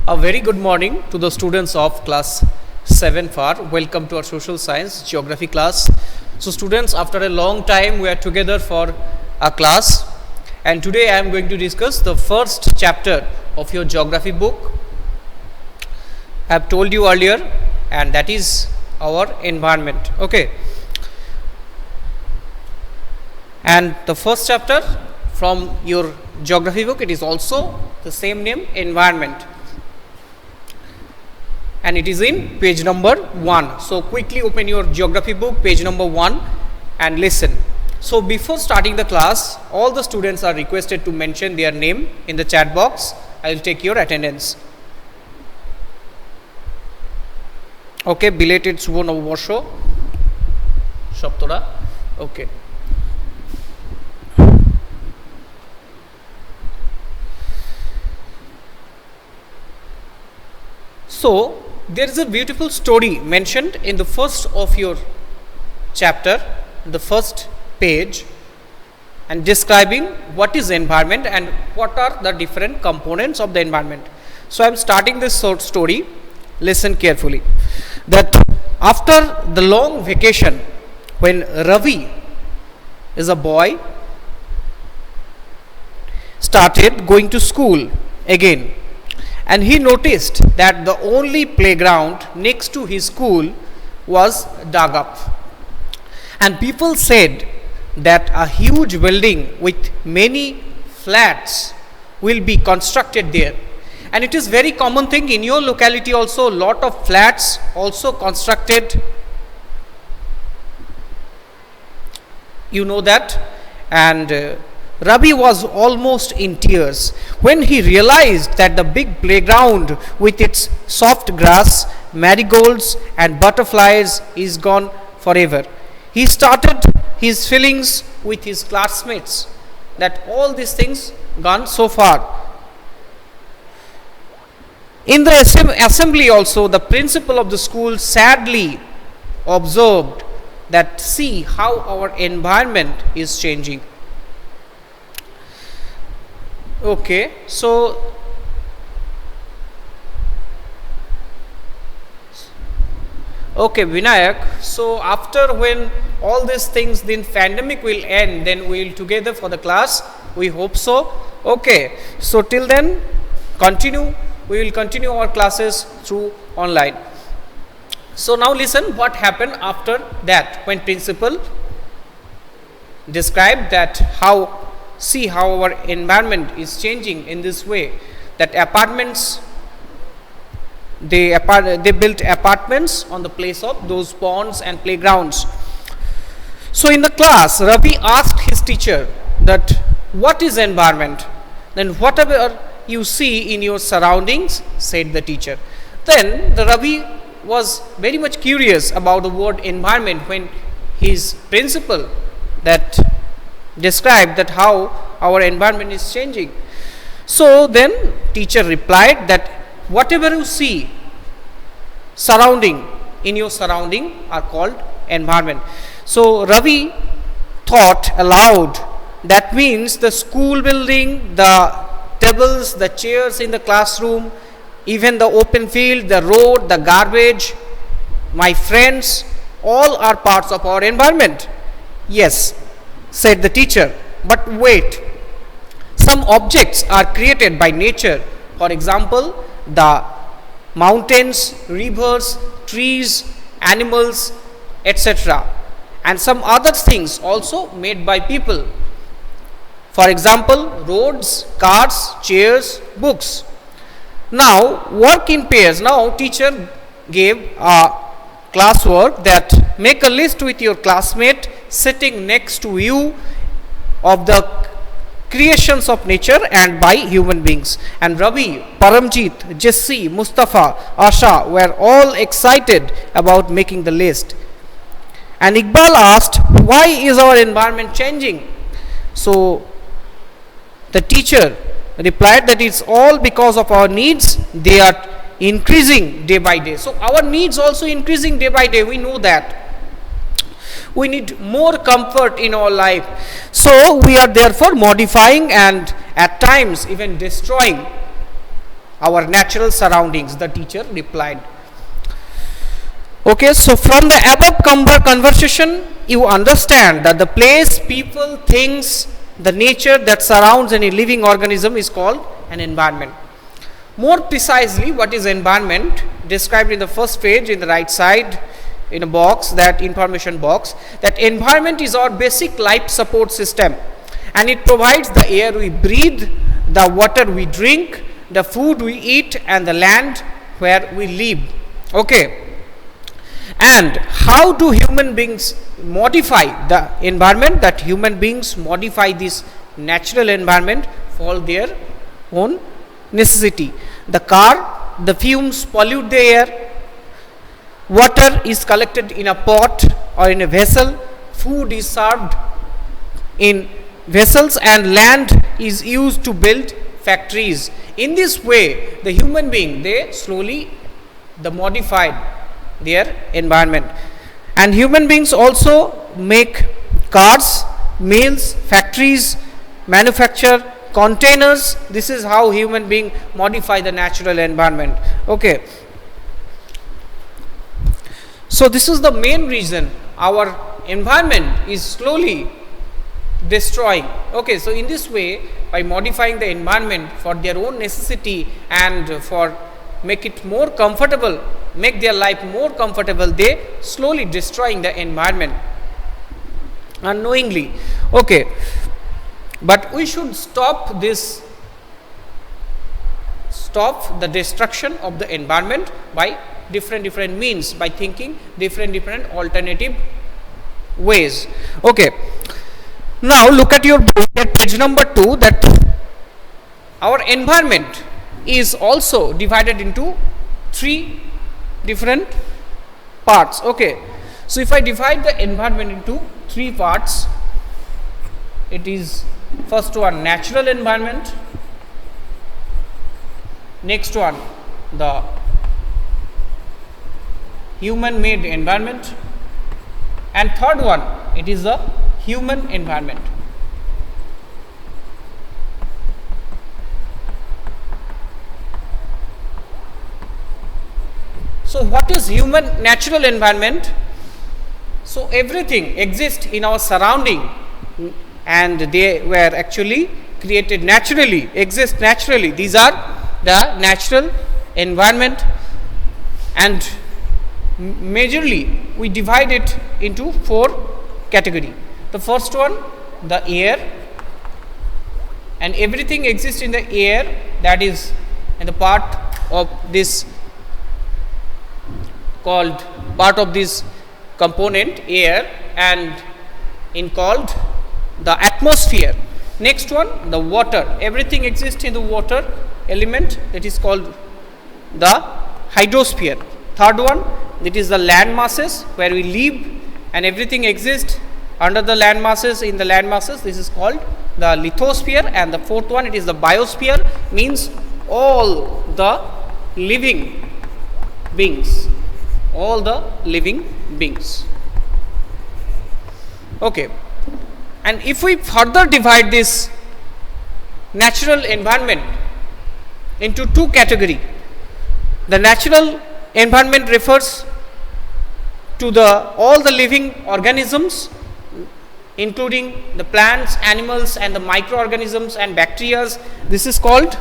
A very good morning to the students of class 7 FAR. Welcome to our social science geography class. So students, after a long time we are together for a class, and today I am going to discuss the first chapter of your geography book. I have told you earlier, and that is our environment. Okay. And the first chapter from your geography book, it is also the same name, environment, and it is in page number 1. So quickly open your geography book, page number 1, and listen. So before starting the class, all the students are requested to mention their name in the chat box. I will take your attendance. Okay, belated শুভ নববর্ষ সপ্তরা. Okay. So there is a beautiful story mentioned in the first of your chapter, the first page, and describing what is environment and what are the different components of the environment. So I am starting this short story. Listen carefully. That after the long vacation, when Ravi is a boy, started going to school again, and he noticed that the only playground next to his school was dug up, and people said that a huge building with many flats will be constructed there. And it is very common thing in your locality also, lot of flats also constructed, you know that. And Ravi was almost in tears when he realized that the big playground with its soft grass, marigolds and butterflies is gone forever. He started his feelings with his classmates that all these things gone so far. In the assembly also, the principal of the school sadly observed that see how our environment is changing. Okay, so okay, Vinayak, so after when all these things, then pandemic will end, then we will together for the class, we hope so. Okay, so till then we will continue our classes through online. So now listen what happened after that, when principal described that see how our environment is changing in this way, that apartments, they built apartments on the place of those ponds and playgrounds. So in the class, Ravi asked his teacher that what is environment? Then whatever you see in your surroundings, said the teacher. Then the Ravi was very much curious about the word environment when his principal that described that how our environment is changing. So then teacher replied that whatever you see in your surrounding are called environment. So Ravi thought aloud, that means the school building, the tables, the chairs in the classroom, even the open field, the road, the garbage, my friends, all are parts of our environment. Yes, said the teacher, but wait, some objects are created by nature. For example, the mountains, rivers, trees, animals, etc., and some other things also made by people. For example, roads, cars, chairs, books. Now work in pairs. Now teacher gave a classwork that make a list with your classmate sitting next to you of the creations of nature and by human beings. And Ravi, Paramjit, Jesse, Mustafa, Asha were all excited about making the list. And Iqbal asked, why is our environment changing? So the teacher replied that it's all because of our needs, they are increasing day by day. So our needs also increasing day by day, we know that. We need more comfort in our life, so we are therefore modifying and at times even destroying our natural surroundings, the teacher replied. Okay, so from the above conversation, you understand that the place, people, things, the nature that surrounds any living organism is called an environment. More precisely, what is environment? Described in the first page in the right side in a box, that information box, that environment is our basic life support system, and it provides the air we breathe, the water we drink, the food we eat, and the land where we live. Okay. And how do human beings modify the environment? That human beings modify this natural environment for their own necessity. The car, the fumes pollute the air, water is collected in a pot or in a vessel, food is served in vessels, and land is used to build factories. In this way, the human being, they slowly modified their environment. And human beings also make cars, mills, factories, manufacture containers. This is how human being modify the natural environment. Okay. So this is the main reason our environment is slowly destroying. Okay, so in this way, by modifying the environment for their own necessity and for make it more comfortable, make their life more comfortable, they slowly destroying the environment unknowingly. Okay, but we should stop the destruction of the environment by different means, by thinking different alternative ways. Okay, now look at your book at page number 2, that our environment is also divided into 3 different parts. Okay, so if I divide the environment into 3 parts, it is first one natural environment, next one the human made environment, and third one it is the human environment. So what is human natural environment? So everything exists in our surrounding, and they were actually created naturally, exist naturally. These are the natural environment, and majorly we divide it into 4 categories. The first one, the air, and everything exists in the air, that is in the part of this called part of this component air, and in called the atmosphere. Next one, the water, everything exists in the water element, that is called the hydrosphere. Third one, it is the land masses where we live, and everything exists under the land masses, in the land masses, this is called the lithosphere. And the fourth one, it is the biosphere, means all the living beings, all the living beings. Okay, and if we further divide this natural environment into 2 categories, the natural environment refers to all the living organisms, including the plants, animals, and the microorganisms and bacteria. This is called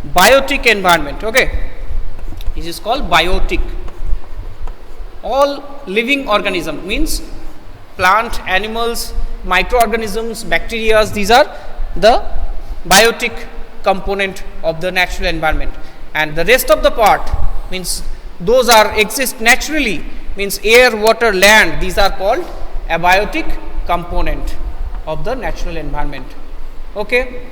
biotic environment. Okay, this is called biotic. All living organism means plant, animals, microorganisms, bacteria, these are the biotic component of the natural environment. And the rest of the part means those are exist naturally, means air, water, land, these are called abiotic component of the natural environment. Okay,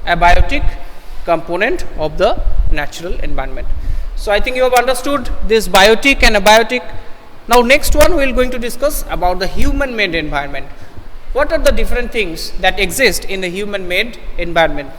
abiotic component of the natural environment. So I think you have understood this biotic and abiotic. Now next one we are going to discuss about the human made environment. What are the different things that exist in the human made environment?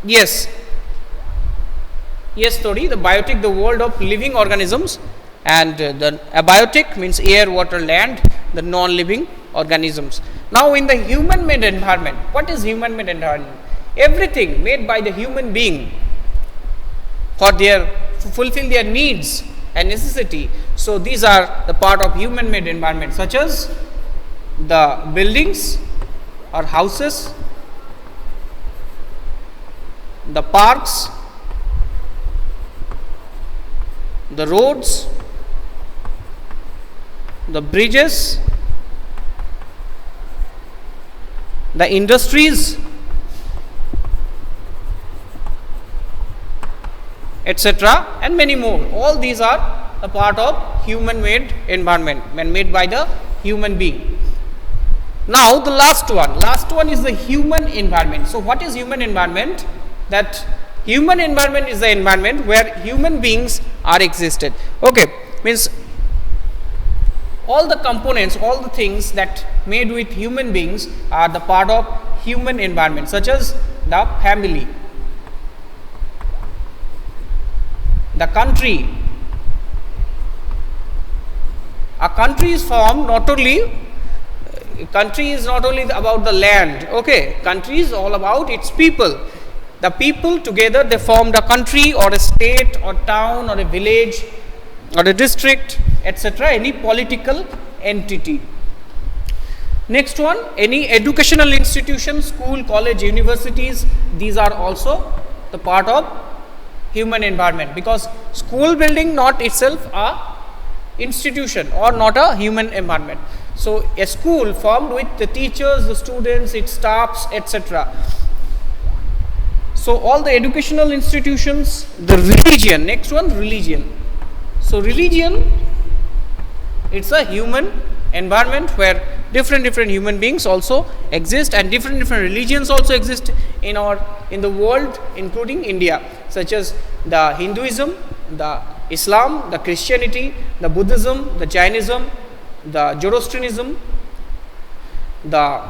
Yes, Tori, the biotic, the world of living organisms, and the abiotic means air, water, land, the non-living organisms. Now in the human made environment, what is human made environment? Everything made by the human being for their to fulfill their needs and necessity. So these are the part of human made environment, such as the buildings or houses, the parks, the roads, the bridges, the industries, etc., and many more. All these are a part of human made environment and made by the human being. Now the last one is the human environment. So what is human environment? That human environment is the environment where human beings are existed. Okay, means all the components, all the things that made with human beings are the part of human environment, such as the family, the country. A country is formed not only about the land. Okay, country is all about its people. The people together, they formed a country or a state or town or a village or a district, etc., any political entity. Next one, any educational institution, school, college, universities, these are also the part of human environment, because school building not itself a institution or not a human environment. So a school formed with the teachers, the students, its staffs, etc. So all the educational institutions, the religion. Next one, religion. So religion, it's a human environment where different human beings also exist, and different religions also exist in the world, including India, such as the Hinduism, the Islam, the Christianity, the Buddhism, the Jainism, the Zoroastrianism, the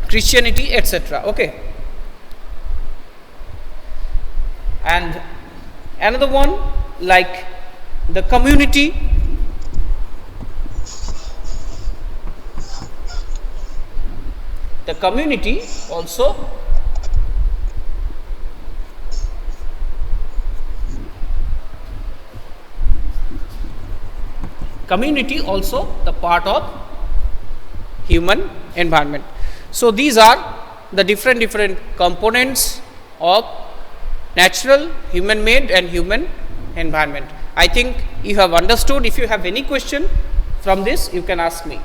Christianity, etc. Okay. And another one, like the community, also the part of human environment. So these are the different components of natural, human made and human environment. I think you have understood. If you have any question from this, you can ask me.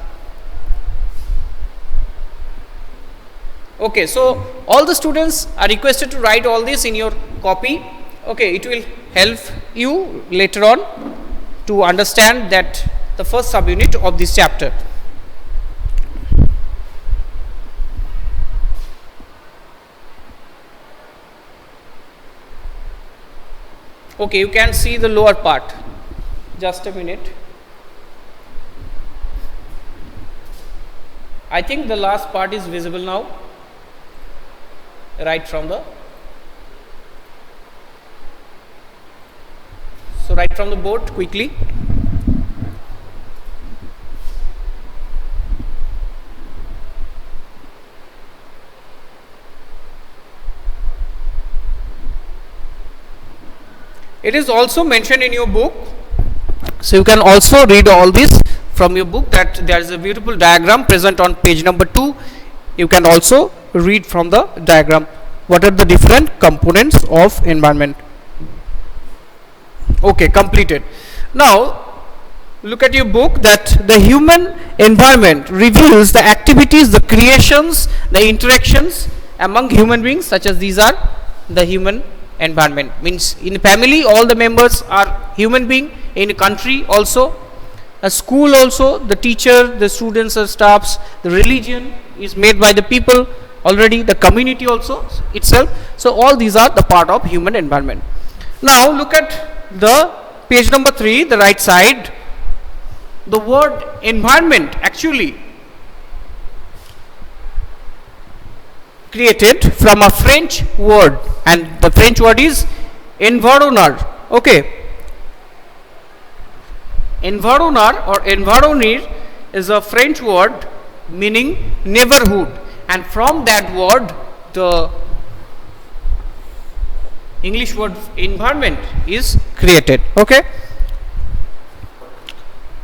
Okay, so all the students are requested to write all this in your copy. Okay, it will help you later on to understand that the first subunit of this chapter. Okay, you can see the lower part. Just a minute. I think the last part is visible now, right from the board quickly. It is also mentioned in your book, so you can also read all this from your book, that there is a beautiful diagram present on page number 2. You can also read from the diagram what are the different components of environment. Okay, completed. Now look at your book, that the human environment reveals the activities, the creations, the interactions among human beings, such as these are the human environment. Means in family all the members are human being, in a country also, a school also, the teacher, the students or staffs, the religion is made by the people already, the community also itself. So all these are the part of human environment. Now look at the page number 3, the right side. The word environment actually created from a French word, and the French word is environner. Okay, environner or environner is a French word meaning neighborhood, and from that word the English word environment is created. Okay.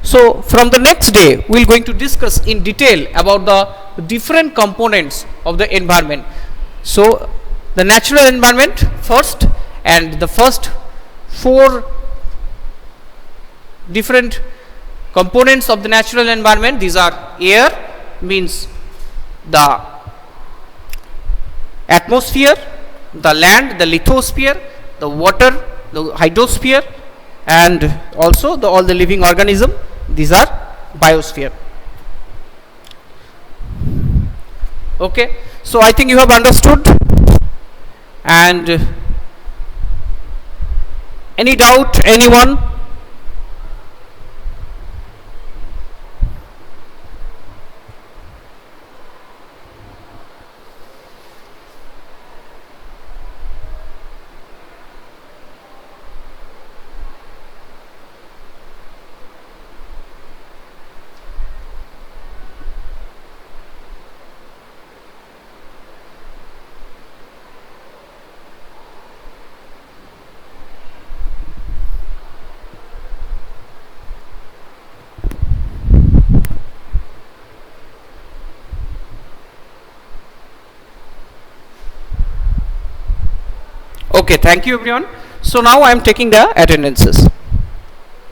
So from the next day we are going to discuss in detail about the different components of the environment. So the natural environment first, and the first 4 different components of the natural environment. These are: air, means the atmosphere; the land, the lithosphere; the water, the hydrosphere; and also all the living organism. These are biosphere. Okay, so I think you have understood. And any doubt, anyone? Okay, thank you everyone. So now I am taking the attendances.